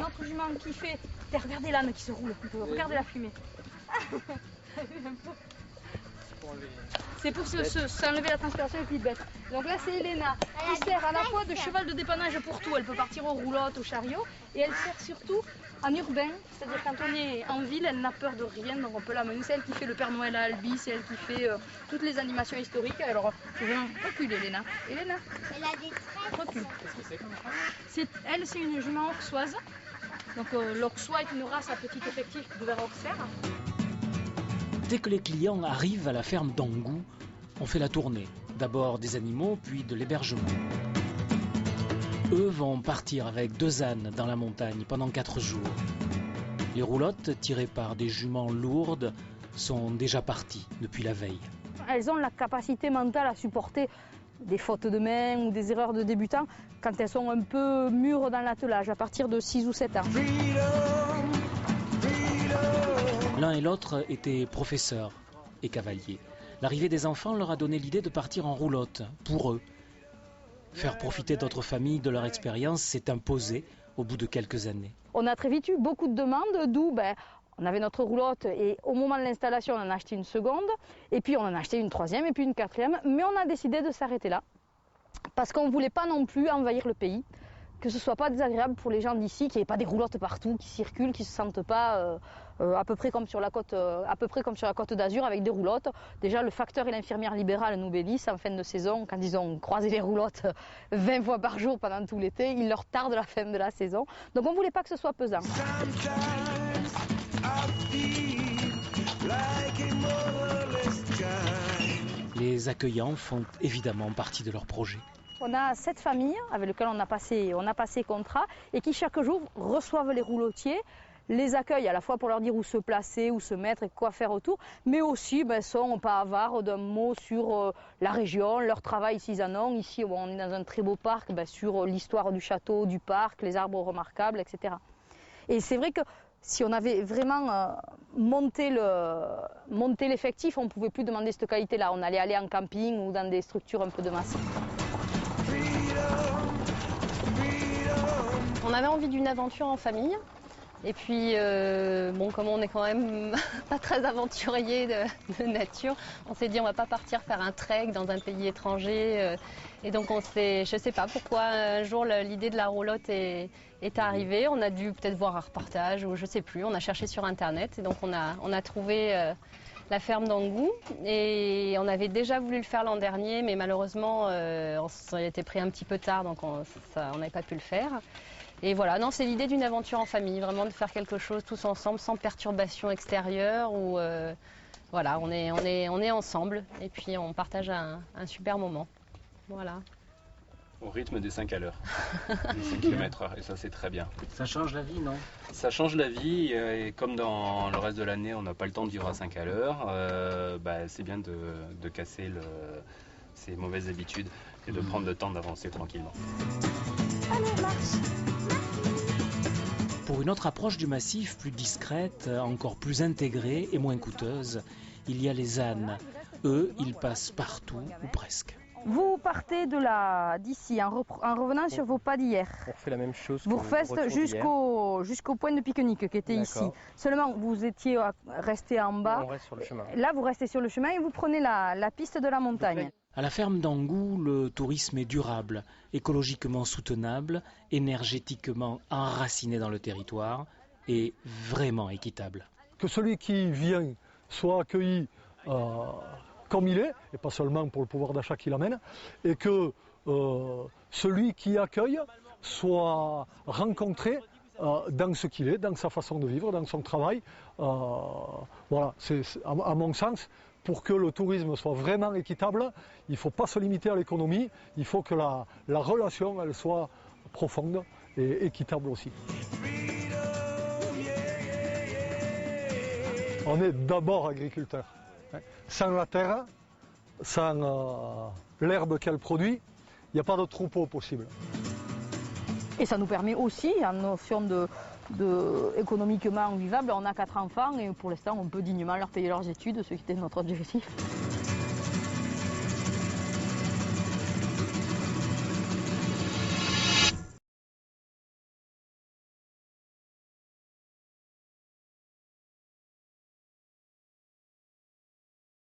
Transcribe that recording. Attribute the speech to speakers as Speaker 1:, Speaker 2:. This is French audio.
Speaker 1: autre jument qui fait... Regardez l'âne qui se roule, regardez la fumée. C'est pour s'enlever la transpiration et puis bête. Donc là c'est Elena, qui sert à la fois de cheval de dépannage pour tout. Elle peut partir aux roulottes, au chariot, et elle sert surtout en urbain. C'est-à-dire quand on est en ville, elle n'a peur de rien, donc on peut la mener. C'est elle qui fait le Père Noël à Albi, c'est elle qui fait toutes les animations historiques. Alors c'est vraiment recule Elena. Elena,
Speaker 2: elle a des traits.
Speaker 1: Recule. Elle c'est une jument auxoise. Donc l'auxois est une race à petit effectif de vers auxerre.
Speaker 3: Dès que les clients arrivent à la ferme d'Angou, on fait la tournée. D'abord des animaux, puis de l'hébergement. Eux vont partir avec 2 ânes dans la montagne pendant 4 jours. Les roulottes, tirées par des juments lourdes, sont déjà parties depuis la veille.
Speaker 1: Elles ont la capacité mentale à supporter des fautes de main ou des erreurs de débutants quand elles sont un peu mûres dans l'attelage, à partir de 6 ou 7 ans.
Speaker 3: L'un et l'autre étaient professeurs et cavaliers. L'arrivée des enfants leur a donné l'idée de partir en roulotte, pour eux. Faire profiter d'autres familles de leur expérience s'est imposé au bout de quelques années.
Speaker 1: On a très vite eu beaucoup de demandes, d'où on avait notre roulotte et au moment de l'installation on en a acheté une seconde, et puis on en a acheté une 3e et puis une 4e, mais on a décidé de s'arrêter là, parce qu'on ne voulait pas non plus envahir le pays, que ce ne soit pas désagréable pour les gens d'ici, qu'il n'y ait pas des roulottes partout, qui circulent, qui ne se sentent pas à peu près comme sur la côte d'Azur avec des roulottes. Déjà le facteur et l'infirmière libérale nous bénissent en fin de saison, quand ils ont croisé les roulottes 20 fois par jour pendant tout l'été, ils leur tardent la fin de la saison. Donc on ne voulait pas que ce soit pesant.
Speaker 3: Les accueillants font évidemment partie de leur projet.
Speaker 1: On a 7 familles avec lesquelles on a passé contrat et qui chaque jour reçoivent les roulottiers, les accueillent à la fois pour leur dire où se placer, où se mettre et quoi faire autour, mais aussi sont pas avares d'un mot sur la région, leur travail s'ils en ont. Ici on est dans un très beau parc, sur l'histoire du château, du parc, les arbres remarquables, etc. Et c'est vrai que si on avait vraiment monté l'effectif, on ne pouvait plus demander cette qualité-là. On allait aller en camping ou dans des structures un peu de masse.
Speaker 4: On avait envie d'une aventure en famille. Et puis, comme on est quand même pas très aventurier de nature, on s'est dit on va pas partir faire un trek dans un pays étranger. Et donc je sais pas pourquoi un jour l'idée de la roulotte est arrivée. On a dû peut-être voir un reportage ou je sais plus. On a cherché sur internet et donc on a trouvé la ferme d'Angou. Et on avait déjà voulu le faire l'an dernier, mais malheureusement on s'était pris un petit peu tard, donc on n'avait pas pu le faire. Et voilà, non, c'est l'idée d'une aventure en famille, vraiment de faire quelque chose tous ensemble, sans perturbation extérieure, où voilà, on est ensemble et puis on partage un super moment. Voilà.
Speaker 5: Au rythme des 5 à l'heure, des 5 km/h, et ça c'est très bien.
Speaker 3: Ça change la vie, non?
Speaker 5: Ça change la vie, et comme dans le reste de l'année on n'a pas le temps de vivre à 5 à l'heure, c'est bien de casser ces mauvaises habitudes et de prendre le temps d'avancer tranquillement.
Speaker 2: Allez, marche.
Speaker 3: Pour une autre approche du massif, plus discrète, encore plus intégrée et moins coûteuse, il y a les ânes. Eux, ils passent partout, ou presque.
Speaker 1: Vous partez d'ici en revenant sur vos pas d'hier.
Speaker 6: On refait la même chose.
Speaker 1: Vous refaites jusqu'au point de pique-nique qui était ici. Seulement, vous étiez resté en bas.
Speaker 6: On reste sur le chemin.
Speaker 1: Là, vous restez sur le chemin et vous prenez la piste de la montagne.
Speaker 3: À la ferme d'Angou, le tourisme est durable, écologiquement soutenable, énergétiquement enraciné dans le territoire et vraiment équitable.
Speaker 7: Que celui qui vient soit accueilli comme il est, et pas seulement pour le pouvoir d'achat qu'il amène, et que celui qui accueille soit rencontré dans ce qu'il est, dans sa façon de vivre, dans son travail. Voilà, c'est à mon sens, pour que le tourisme soit vraiment équitable, il ne faut pas se limiter à l'économie, il faut que la relation elle soit profonde et équitable aussi. On est d'abord agriculteur. Sans la terre, sans l'herbe qu'elle produit, il n'y a pas de troupeau possible.
Speaker 1: Et ça nous permet aussi, en notion de économiquement vivable, on a 4 enfants et pour l'instant on peut dignement leur payer leurs études, ce qui était notre objectif.